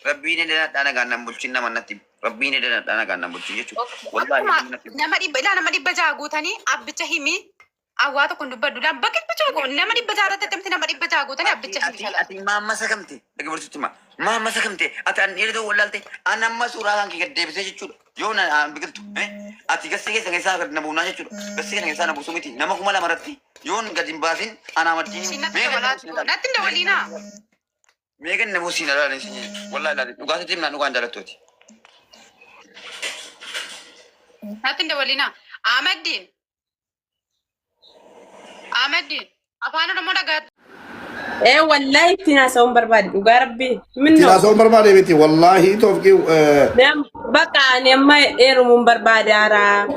Rabbiin dana gannan bulchin nama natti rabbiin dana gannan bulchin jechuudha. Wallahi nama dhibba jaha guutanii abbicha himi awwaa tokko dubbaddu bakki bicha ko nama dhibba jaha irratti nama dhibba jaha guutanii abbicha himi. Ati maamma sakamte dhagi bulchutti maamma sakamte ati an dhiirri wallalte an amma suuraa kan kee deebisee jechuudha. Yoo na biqiltu ati gassee keessa keessaa gad na buunaa jechuudha. Gassee keessaa na buusu miti nama kuma lama irratti yoon gad hin baasin ana maddiin natti ndawaliinaa. Meegan na buusin alaa ni wallahi laali dhugaati timna dhugaan jaalattooti. Natti ndawaliinaa. Ahmedin afaan oromoo dhagaa. والله تنا سوون بربادي وقاربي منه تنا سوون بربادي بيتي والله توفقي نعم بقى أنا ما إيرمون بربادي أرا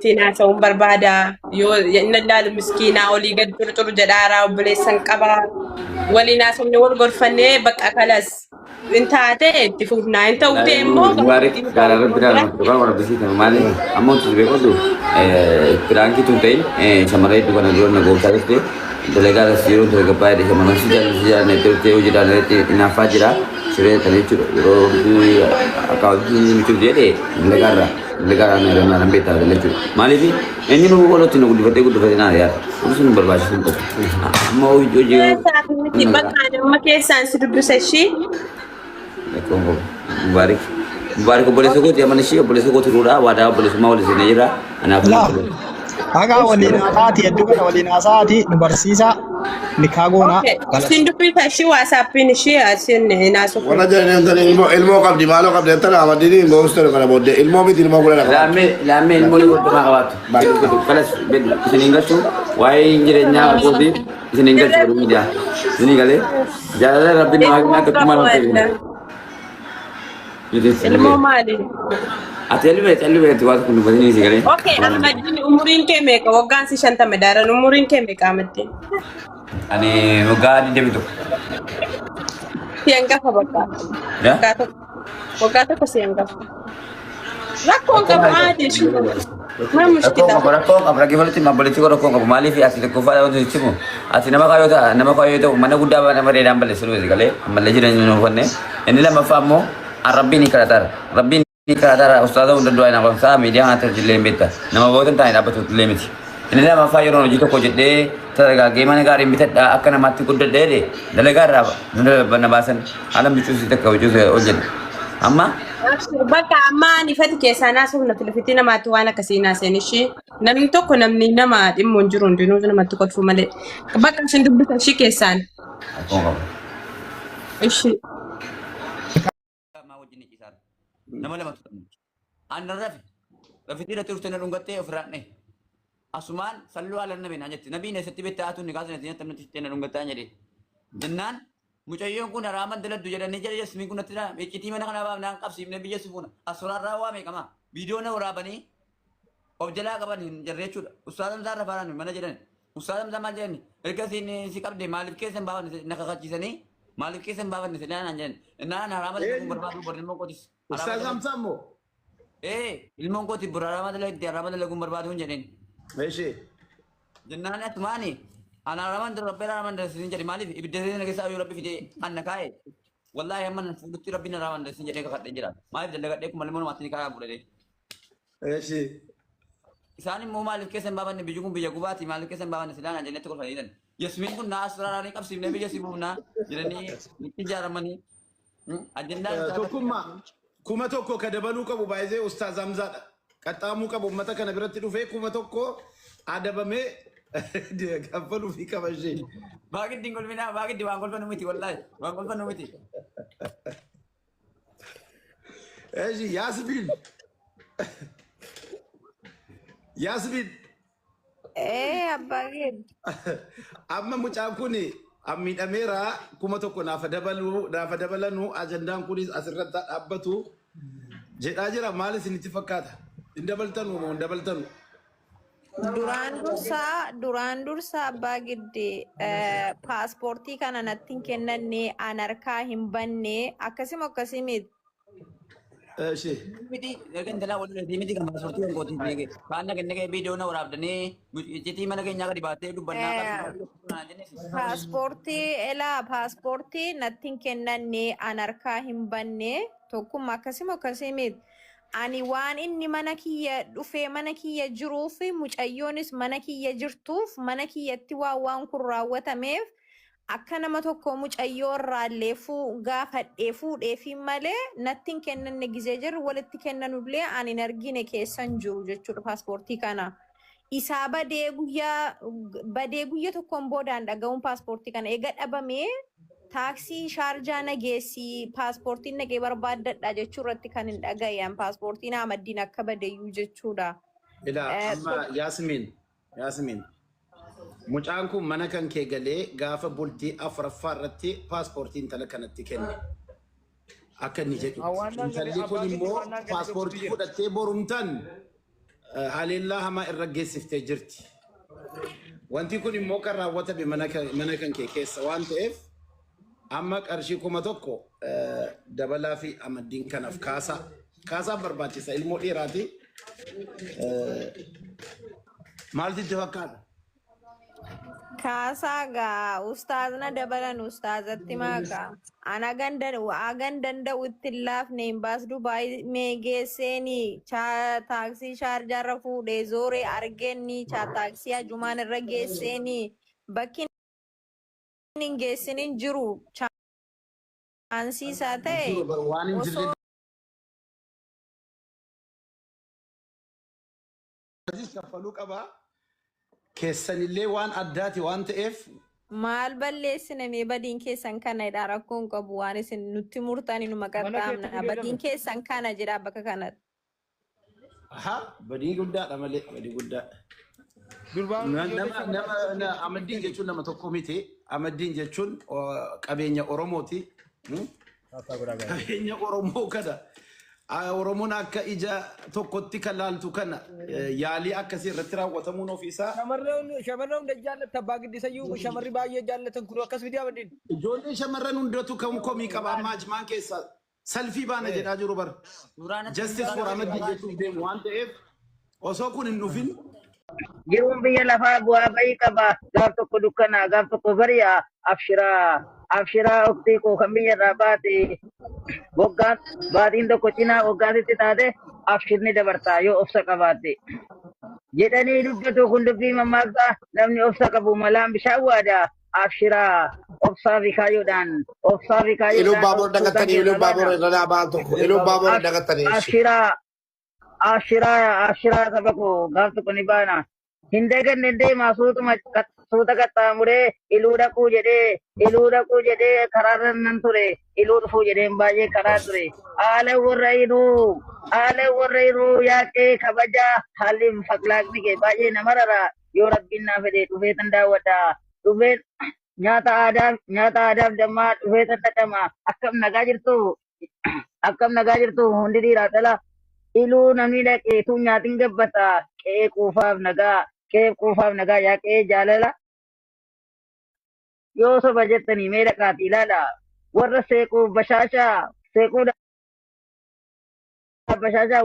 تنا سوون بربادا يو نلا المسكينة أولي قد ترى جدارا وبليسن كبا ولي ناس من أول غرفة بقى خلاص انت عتاد تفوتنا انت وتيمو بارك قال ربنا ربنا وربنا مالي أمون تزبيقه برانكي تونتين سمراي تبغى نقول نقول كذا delegar siro to gapai de mana sija ne te uji dan ne ina fajira sire tani churo ro akau ni mitu dia de delegar ne na beta de lechu mali ini nu ko tinu gudu na ya usun berbasis untuk mau jojo tiba kan make sans dubu sashi mubarak boleh sokot ya manusia boleh sokot rura wada boleh semua boleh senira anak Aga walina saati edduga walina saati nubarsisa nikagona sindupi tashi wasapin shi asin nasu wala jane ndani ilmo qabdi malo qabdi tala amadini ngo ustaro kana bodde ilmo bi ilmo gula lame ilmo ni ko ma kawat kalas bed sininga su way njire nya ko di sininga su media siningale jala rabbina magna ko tumano ilmo mali Atelwe tuwa kunu badini sigare. Okay, Ahmedin umurin ke meka wagan si shanta medara umurin ke meka Ahmedin. Ani wagani debito. Siangga fa baka. Ya? Wagata ko siangga. Rakon ka maade shi. Ma mushkila. Rakon abra ke bolti ma bolti ko rakon ko mali fi asile ko fa wadu chimu. Ati nama kayo ta mana gudda ba nama de dambale sulu sigale. Amalle jira no fonne. Enila mafamo Rabbi ni karatar. Rabbi Nikadara ustadha undoi na bangsa media ngatur jilembeta nama boten tai dapat lemiti ini nama fayro jito ko jedde taraga gemane gari mitet akana mati ko dedde de delegara bana basan alam bicu sita ko bicu ojen amma baka amma ni fati ke sana so na fitina matu wana kasina senishi namni to ko namni nama dim monjuro ndino na matu ko fu male baka shindu bisa shi ke san ishi nama lama tu anda rafi tidak terus tenar unggatnya ofratne asuman selalu ala nabi nanya nabi ne setiap taatu ni kasih nanti tenar tenar unggatnya jadi dengan mucayo ku naraman dalam tujuan ni jadi seminggu nanti na ekiti mana kana nangkap sim nabi yesus pun asura rawa me kama video na ora bani objela kapan jadi cud ustadam zara faran mana jadi ustadam zaman jadi mereka sini sikap de malif ke sembawan nak kaji sini malif ke sembawan ni sana nanya na naraman berbadu bernama kodis Ustaz Samsammo. Ilmu ko ti burara madala gumbar badu janin. Meshi. Jannana tumani. Ana raman der rabbina raman der sin jadi malif ibidde ne kesa ayu rabbi fide annakae. Wallahi amman fuduti rabbina raman der sin jadi ka kadde jira. Malif daga kadde ko malmon matini kara bude. Meshi. Isani mo malif kesen baban ne bijugum bijagubati malif kesen baban ne sidana jannat ko fadidan. Yasmin kun nasrara ni kapsim ne bijasibuna jirani tijaramani. Agenda Tukuma kuma tokko kadabalu qabu baay'ee ustaz Hamzaadha. Qaxxaamuu qabu ummata kana biratti dhufee kuma tokko adabamee gaffaluu fi kabajee. Baagid dingol mina baagid diwaan golfa numiti wallahi waan golfa numiti. Eji Yasmin. Abbaagid. Amma mucaan kuni Amidhamera kuma tokko naafa dabalanu ajandaan kunis asirratti dhaabbatu jedhaa jira maal isinitti fakkaata hin dabaltanu moo hin dabaltanu duraan dursa abbaa giddi paaspoortii kana natti hin kennanne an harkaa hin banne akkasima እሺ miti erga intalaa wal loltii miti kan paaspoortii kan kootiin beeke kaan nagannagee viidiyoo na waraabdanii iccitii mana keenyaa gadi baattee dubbannaa qabdu jennes paaspoortii nattiin kennanne an harkaa hin banne tokkummaa akkasii miti. Ani waan inni mana kiyya dhufee mana kiyya jiruuf mucayyoonis mana kiyya jirtuuf mana kiyyatti waan kun raawwatameef akka nama tokko mucayyoo irraallee gaafadhee fuudheefi malee nattiin kennanne gizee jirru walitti kennanullee ani hin argine keessan jiru jechuudha paaspoortii kana. Isaa badee guyyaa tokkoon boodaan dhaga'uun paaspoortii kana eega dhabamee taaksii shaarjaa nageessii paaspoortiin nagee barbaaddadha jechuu irratti kan hin dhagayan paaspoortiin Ahmadiin akka badeeyyuu jechuudha. Amma Yaasmiin mucaan kun mana kan kee galee gaafa bultii afuraffaa irratti paaspoortii intala kanatti kenne. Akka inni jedhu. Intalli kun immoo paaspoortii fudhattee borumtan haleellaa hamaa irra geessiftee jirti. Wanti kun immoo kan raawwatame mana kan kee keessa waan ta'eef amma qarshii 1,000 dabalaa fi Ahmadiin kanaaf kaasaa barbaachisa ilmoo dhiiraati. Maaltu itti fakkaata? Kaasaa gaa ustaazna dabalan ustaazatti maaqa. Agan danda'u itti laafne hin baasdu meegeesseeni taaksii shaarjaarra fuudhee zooree argeenni taaksii ajumaan irra geesseeni bakki hin geessinin jiru chaansiisaa ta'e osoo kaffaluu qaba. Keessanillee waan addaati waan ta'eef maal balleessine mee badiin keessan kanadha rakkoon qabu waan isin nutti murtanii nu maqaxaamna badiin keessan kana jedha bakka kanatti. Badii guddaadha malee badii guddaadha. Nama Ahmadiin jechuun nama tokko miti. Ahmadiin jechuun qabeenya Oromooti. Qabeenya Oromoo kana. Oromoon akka ija tokkotti kan laaltu kana yaalii akkasii irratti raawwatamuun ofiisaa. Shamarran hunda jaallata abbaa giddisayyuu shamarri baay'ee jaallatan kun akkas miti Ahmadiin. Ijoollee shamarran hundatu kan komii qaba amma ajmaan keessa salfii baana jedhaa jiru bara. Justice for Ahmadiin jechuuf deemu waan ta'eef osoo kun hin dhufin. Jiruun biyya lafaa bu'aa bayii qaba. Gaaf tokko dukkanaa gaaf tokko bari'a abshiraa uktii koo kan biyya irraa baate waggaan baatiin tokko cinaa waggaatitti taate abshirni dabartaa yoo obsa qabaatte jedhanii dubbatu kun dubbii mammaaksaa namni obsa qabu malaan bishaan waadaa abshiraa obsaa fi kaayyoodhaan Iluu baabura dagattanii iluu baabura irra dhaabaa tokko iluu baabura dagattanii. Abshiraa saba koo gaaf tokko ni baana. Hin daganne deemaa suuta qaxxaamuree iluu dhaquu jedhee karaarra nan ture iluu dhufuu jedheen baay'ee karaa ture. Haala warra iruu yaaqee kabajaa haalli faklaaqni kee baay'ee nama rara yoo rabbiin naa fedhe dhufee tan daawwadha. Dhufeen nyaata aadaaf dammaa dhufee tan dhadhama. Akkam nagaa jirtu hundi dhiiraa dhala. Iluu namni dhaqee tun nyaatiin gabbata qe'ee quufaaf nagaa yaaqee jaalala. Yoo soba jettanii mee dhaqaati ilaala. Warra seequu bashaashaa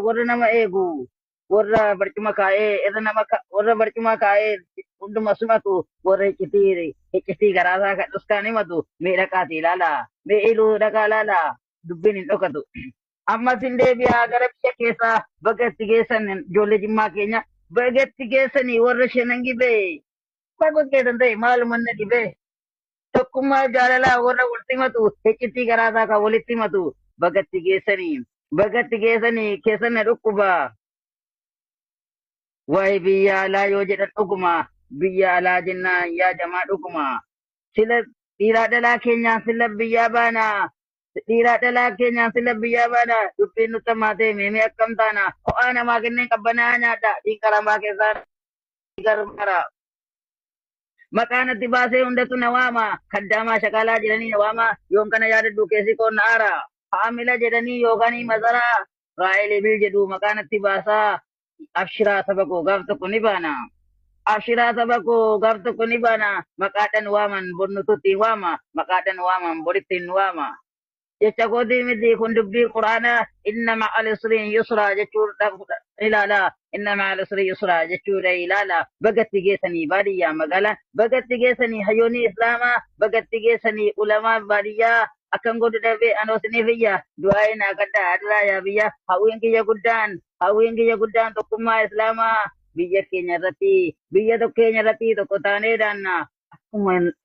warra nama eegu warra barcuma kaa'ee hunduma sumatu warra iccitii garaasaa kan dhuskaan himatu mee dhaqaati ilaala. Mee iluu dhaqaa ilaala dubbiin hin dhokatu. Ammas hin deebi'aa gara biyya keessaa bakka itti geessan ijoollee jimmaa keenya bakka itti geessanii warra shanan gibee bakka keessan ta'e maaluma na dhibee tokkummaa jaalalaa warra walitti himatu iccitii garaasaa kan walitti himatu bakka itti geessanii keessan na dhukkuba. Waa'ee biyya alaa yoo jedhan dhuguma biyya alaa jennaan yaadamaa dhuguma. Sila dhiiraa dhalaa keenyaan sila biyyaa baana. Dhiiraa dhalaa keenyaan sila biyyaa baana dubbiin nutti hammaatee meemee akkam taana ho'aa namaa kenneen qabbanaa nyaadha dhiinqaramaa keessaa gargara. Maqaan itti baasee hundatu na waama kaddaamaa shaqaalaa jedhanii na waama yoon kana yaadadhu keessi koon na aara haamila jedhanii yookaan masaraa raa'elee bil jedhu maqaan itti baasaa abshiraa saba koo gaaf tokko ni baana. Abshiraa saba koo gaaf tokko ni baana maqaadhaan waaman bonnututti waama maqaadhaan waaman boritti hin waama. jecha kootii miti kun dubbii quraanaa inna ma'al usri yusra jechuudha ilaala inna ma'al usri yusra jechuudha ilaala bagatti geessanii baadiyyaa magaalaa bagatti geessanii hayyoonni islaamaa bagatti geessanii ulamaa baadiyyaa akan godhu dhabe anoosiniif iyya du'aayi naa gaddaa adiraa yaa biyya hawwiin kiyya guddaan tokkummaa islaamaa biyya keenya irratti tokko taanee daanna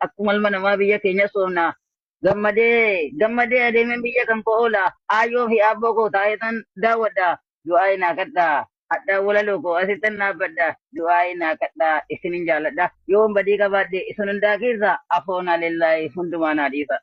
akkuma ilma namaa biyya keenya soomna gammadee adeemeen biyya kan koo oola ayyoo fi abboo koo taa'eetan daawwadha du'aayi naa gaddaa hadhaa walaloo koo asittan dhaabbadha du'aayi naa gaddaa isinin jaalladha yoon badii qabaadhe isin hundaa keessa afoona lillaahi hundumaa naa dhiisa.